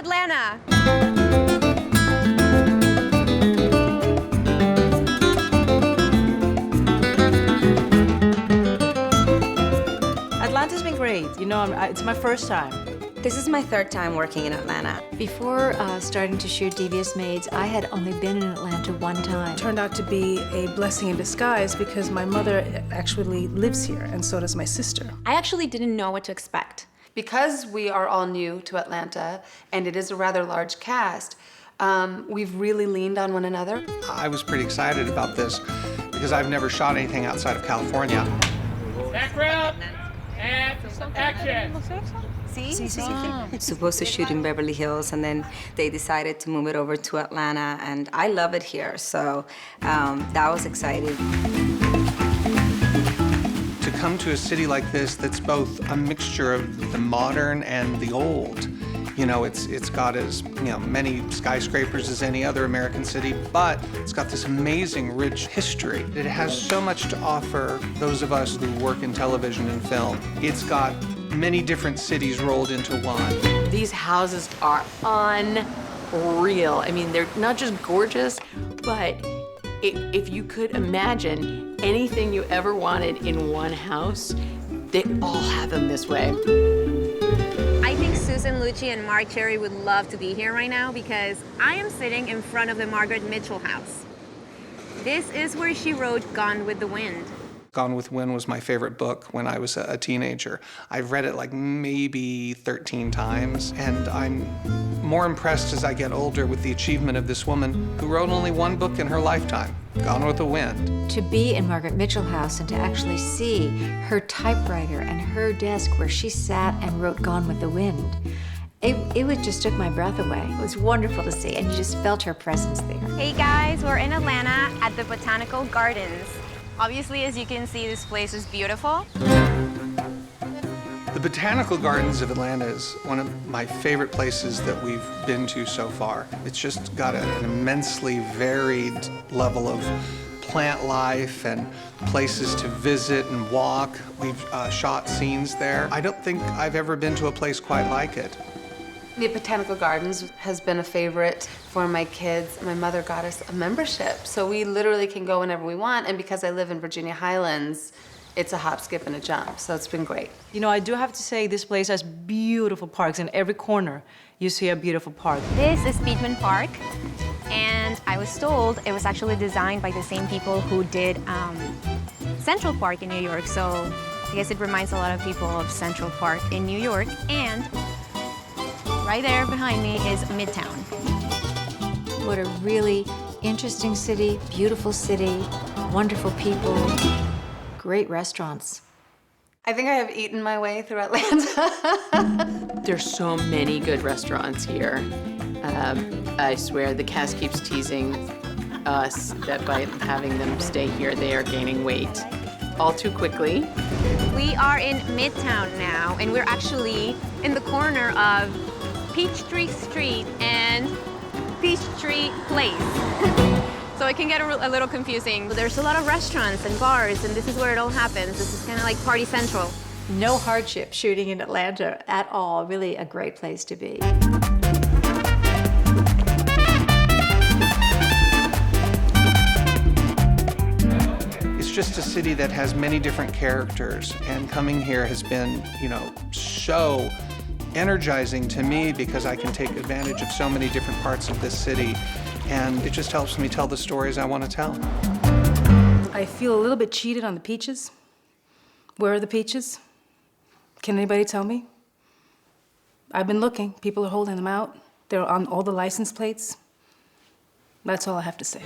Atlanta. Atlanta's been great. You know, it's my first time. This is my third time working in Atlanta. Before starting to shoot Devious Maids, I had only been in Atlanta one time. Turned out to be a blessing in disguise because my mother actually lives here, and so does my sister. I actually didn't know what to expect. Because we are all new to Atlanta, and it is a rather large cast, we've really leaned on one another. I was pretty excited about this because I've never shot anything outside of California. Background and action. Supposed to shoot in Beverly Hills, and then they decided to move it over to Atlanta, and I love it here, so that was exciting. To come to a city like this that's both a mixture of the modern and the old. You know, it's got as many skyscrapers as any other American city, but it's got this amazing, rich history. It has so much to offer those of us who work in television and film. It's got many different cities rolled into one. These houses are unreal. I mean, they're not just gorgeous, but if you could imagine anything you ever wanted in one house, they all have them this way. I think Susan Lucci and Mark Cherry would love to be here right now because I am sitting in front of the Margaret Mitchell house. This is where she wrote Gone with the Wind. Gone with the Wind was my favorite book when I was a teenager. I've read it like maybe 13 times, and I'm more impressed as I get older with the achievement of this woman who wrote only one book in her lifetime, Gone with the Wind. To be in Margaret Mitchell House and to actually see her typewriter and her desk where she sat and wrote Gone with the Wind, it just took my breath away. It was wonderful to see, and you just felt her presence there. Hey guys, we're in Atlanta at the Botanical Gardens. Obviously, as you can see, this place is beautiful. The Botanical Gardens of Atlanta is one of my favorite places that we've been to so far. It's just got an immensely varied level of plant life and places to visit and walk. We've shot scenes there. I don't think I've ever been to a place quite like it. The Botanical Gardens has been a favorite for my kids. My mother got us a membership, so we literally can go whenever we want, and because I live in Virginia Highlands, it's a hop, skip, and a jump, so it's been great. You know, I do have to say this place has beautiful parks. In every corner, you see a beautiful park. This is Beekman Park, and I was told it was actually designed by the same people who did Central Park in New York, so I guess it reminds a lot of people of Central Park in New York, and right there behind me is Midtown. What a really interesting city, beautiful city, wonderful people, great restaurants. I think I have eaten my way through Atlanta. There's so many good restaurants here. I swear the cast keeps teasing us that by having them stay here, they are gaining weight all too quickly. We are in Midtown now, and we're actually in the corner of Peachtree Street and Peachtree Place. So it can get a little confusing. There's a lot of restaurants and bars, and this is where it all happens. This is kind of like Party Central. No hardship shooting in Atlanta at all. Really a great place to be. It's just a city that has many different characters, and coming here has been, so energizing to me because I can take advantage of so many different parts of this city, and it just helps me tell the stories I want to tell. I feel a little bit cheated on the peaches. Where are the peaches? Can anybody tell me? I've been looking. People are holding them out. They're on all the license plates. That's all I have to say.